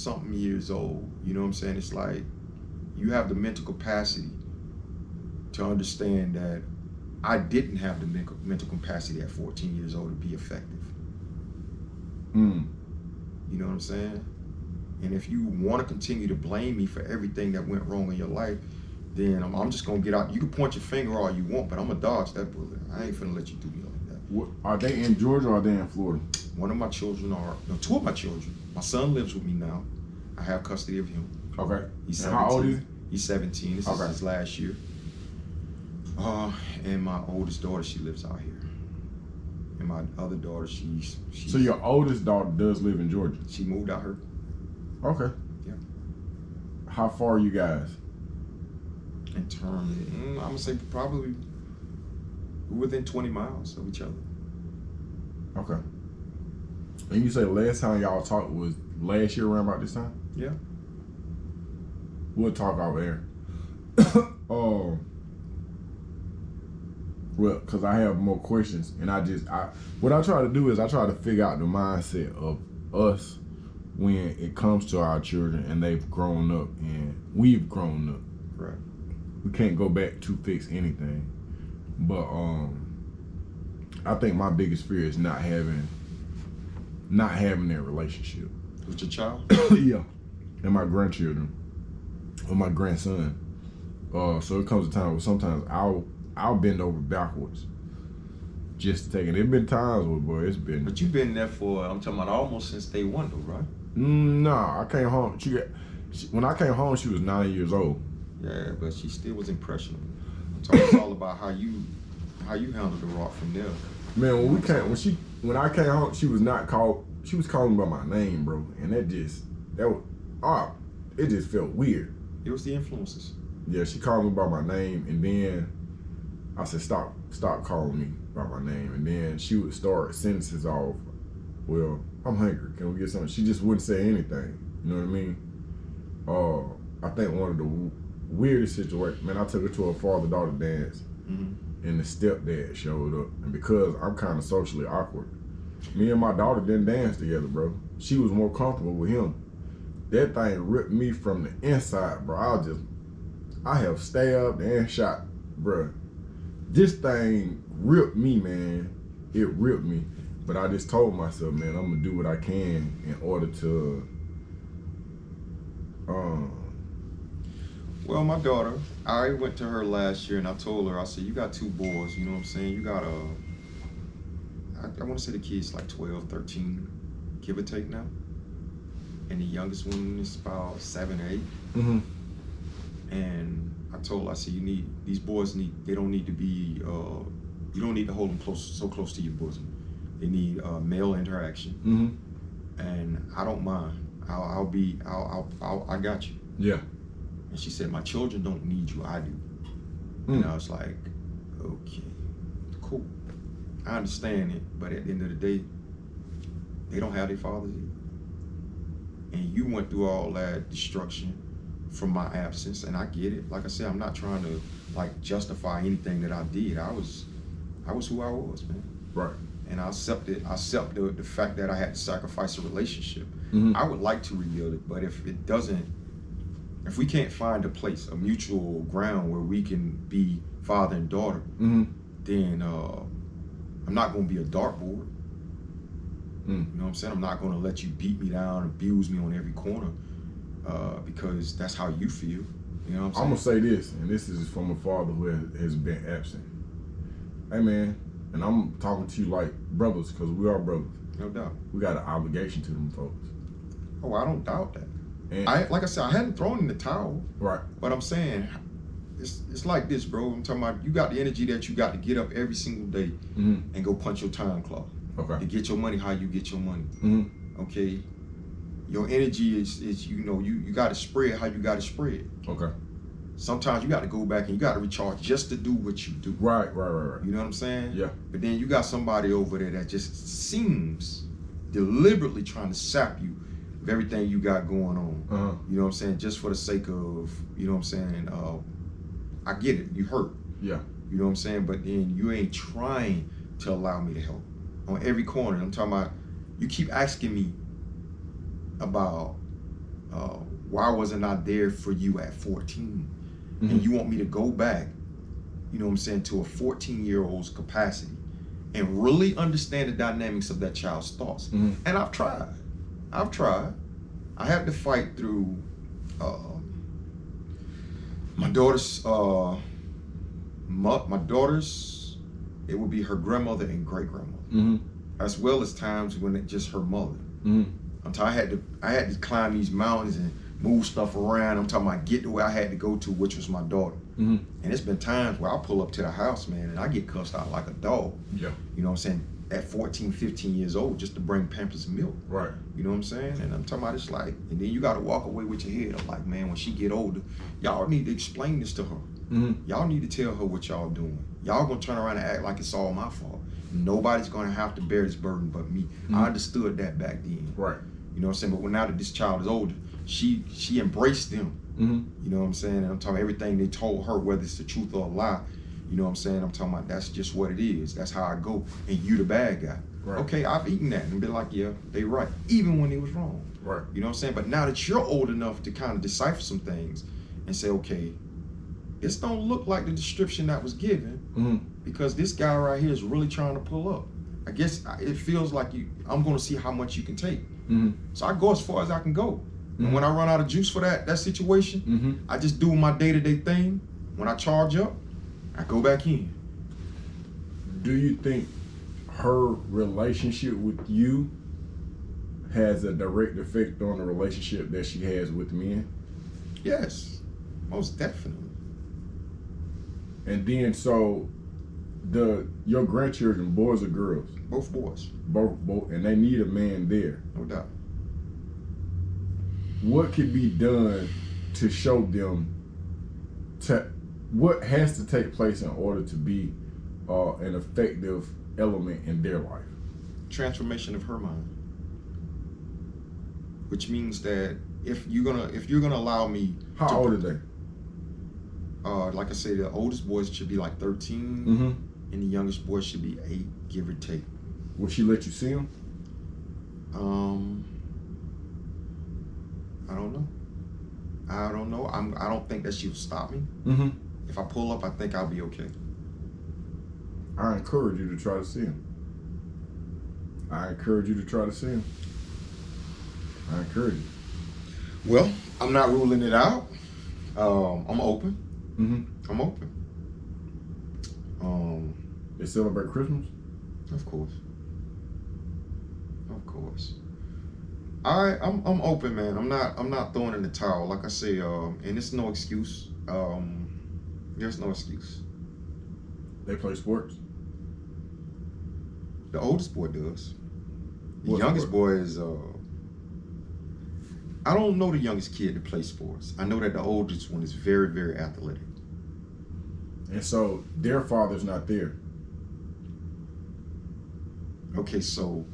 something years old, you know what I'm saying? It's like you have the mental capacity to understand that I didn't have the mental capacity at 14 years old to be effective. You know what I'm saying? And if you want to continue to blame me for everything that went wrong in your life, then I'm just gonna get out. You can point your finger all you want, but I'm gonna dodge that bullet. I ain't finna let you do me like that. What, are they in Georgia or are they in Florida? One of my children two of my children. My son lives with me now. I have custody of him. Okay. He's 17. How old is he? He's 17. This is his last year. And my oldest daughter, she lives out here. And my other daughter, she's So your oldest daughter does live in Georgia? She moved out here. Okay. Yeah. How far are you guys? In terms, I'm gonna say probably within 20 miles of each other. Okay. And you say last time y'all talked was last year around about this time? Yeah. We'll talk off air. Well, because I have more questions, and what I try to do is I try to figure out the mindset of us when it comes to our children and they've grown up and we've grown up. Right. We can't go back to fix anything, but I think my biggest fear is not having that relationship with your child. Yeah, and my grandchildren or my grandson. So it comes a time where sometimes I'll bend over backwards just to take it. There's been times where, boy, it's been. But you've been there for, I'm talking about almost since day one, though, right? Nah, I came home. When I came home, she was 9 years old. Yeah, but she still was impressionable. I'm talking it's all about how you handled the rock from there. Man, when I came home, she was calling by my name, bro, and it just felt weird. It was the influences. Yeah, she called me by my name, and then I said, stop calling me by my name. And then she would start sentences off, well, I'm hungry, can we get something? She just wouldn't say anything, you know what I mean? I think one of the weirdest situations, man, I took her to a father-daughter dance, and the stepdad showed up. And because I'm kind of socially awkward, me and my daughter didn't dance together, bro. She was more comfortable with him. That thing ripped me from the inside, bro. I have stabbed and shot, bro. This thing ripped me, man. It ripped me. But I just told myself, man, I'm gonna do what I can in order to, Well, my daughter, I went to her last year and I told her, I said, you got two boys, you know what I'm saying? You got I want to say the kid's like 12, 13, give or take now. And the youngest one is about 7 or 8. And I told her, I said, these boys they don't need to be, you don't need to hold them so close to your bosom. They need male interaction. And I don't mind. I got you. Yeah. And she said, my children don't need you, I do. And I was like, okay, cool. I understand it, but at the end of the day, they don't have their fathers either. And you went through all that destruction from my absence, and I get it. Like I said, I'm not trying to like justify anything that I did. I was who I was, man. Right. And I accept the fact that I had to sacrifice a relationship. I would like to rebuild it, but if we can't find a place, a mutual ground where we can be father and daughter, then I'm not going to be a dartboard. You know what I'm saying? I'm not going to let you beat me down, abuse me on every corner, because that's how you feel. You know what I'm saying? I'm going to say this, and this is from a father who has been absent. Hey, man, and I'm talking to you like brothers, because we are brothers. No doubt. We got an obligation to them folks. Oh, I don't doubt that. And like I said, I hadn't thrown in the towel. Right. But I'm saying, it's like this, bro. I'm talking about you got the energy that you got to get up every single day and go punch your time clock. Okay. To get your money how you get your money. Okay. Your energy is you got to spread how you got to spread. Okay. Sometimes you got to go back and you got to recharge just to do what you do. Right. You know what I'm saying? Yeah. But then you got somebody over there that just seems deliberately trying to sap you of everything you got going on. You know what I'm saying? Just for the sake of, you know what I'm saying? I get it. You hurt. Yeah. You know what I'm saying? But then you ain't trying to allow me to help. On every corner, I'm talking about, you keep asking me about why wasn't I there for you at 14? Mm-hmm. And you want me to go back, you know what I'm saying, to a 14-year-old's capacity and really understand the dynamics of that child's thoughts. Mm-hmm. And I've tried. I had to fight through my daughter's, it would be her grandmother and great-grandmother, mm-hmm. as well as times when it's just her mother. Mm-hmm. Until I had to climb these mountains and move stuff around. I'm talking about get to where I had to go to, which was my daughter. Mm-hmm. And it's been times where I pull up to the house, man, and I get cussed out like a dog. Yeah. You know what I'm saying? At 14, 15 years old, just to bring Pampers milk. Right. You know what I'm saying? And I'm talking about it's like, and then you got to walk away with your head up like, man, when she get older, y'all need to explain this to her. Mm-hmm. Y'all need to tell her what y'all doing. Y'all gonna turn around and act like it's all my fault. Nobody's gonna have to bear this burden but me. Mm-hmm. I understood that back then. Right. You know what I'm saying? But when now that this child is older, she embraced them. Mm-hmm. You know what I'm saying? And I'm talking everything they told her, whether it's the truth or a lie. You know what I'm saying? I'm talking about that's just what it is. That's how I go. And you the bad guy. Right. Okay, I've eaten that and been like, yeah, they right. Even when it was wrong. Right. You know what I'm saying? But now that you're old enough to kind of decipher some things and say, okay, this don't look like the description that was given, mm-hmm. because this guy right here is really trying to pull up. I guess it feels like I'm going to see how much you can take. Mm-hmm. So I go as far as I can go. Mm-hmm. And when I run out of juice for that situation, mm-hmm. I just do my day-to-day thing. When I charge up, I go back in. Do you think her relationship with you has a direct effect on the relationship that she has with men? Yes, most definitely. And then, so your grandchildren, boys or girls? Both boys. Both, and they need a man there. No doubt. What could be done to show them what has to take place in order to be an effective element in their life? Transformation of her mind, which means that if you're gonna allow me, how old are they? Like I say, the oldest boys should be like 13, mm-hmm. and the youngest boy should be 8, give or take. Will she let you see them? I don't know. I don't think that she'll stop me. Mm-hmm. If I pull up, I think I'll be okay. I encourage you to try to see him. I encourage you. Well, I'm not ruling it out. I'm open. Mm-hmm. I'm open. They celebrate Christmas? Of course. I'm open, man. I'm not throwing in the towel. Like I say, and it's no excuse. There's no excuse. They play sports? The oldest boy does. The What youngest sport? boy is I don't know the youngest kid that plays sports. I know that the oldest one is very, very athletic. And so their father's not there. Okay, so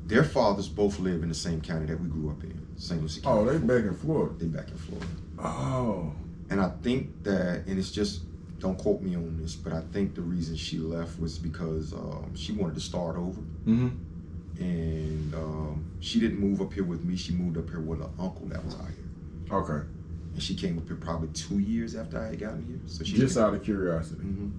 their fathers both live in the same county that we grew up in, St. Lucie County. Oh, they back in Florida. They back in Florida. Oh. And I think that, and it's just, don't quote me on this, but I think the reason she left was because she wanted to start over. Mm-hmm. And she didn't move up here with me. She moved up here with an uncle that was out here. Okay. And she came up here probably 2 years after I had gotten here. So she just out of curiosity. Mm-hmm.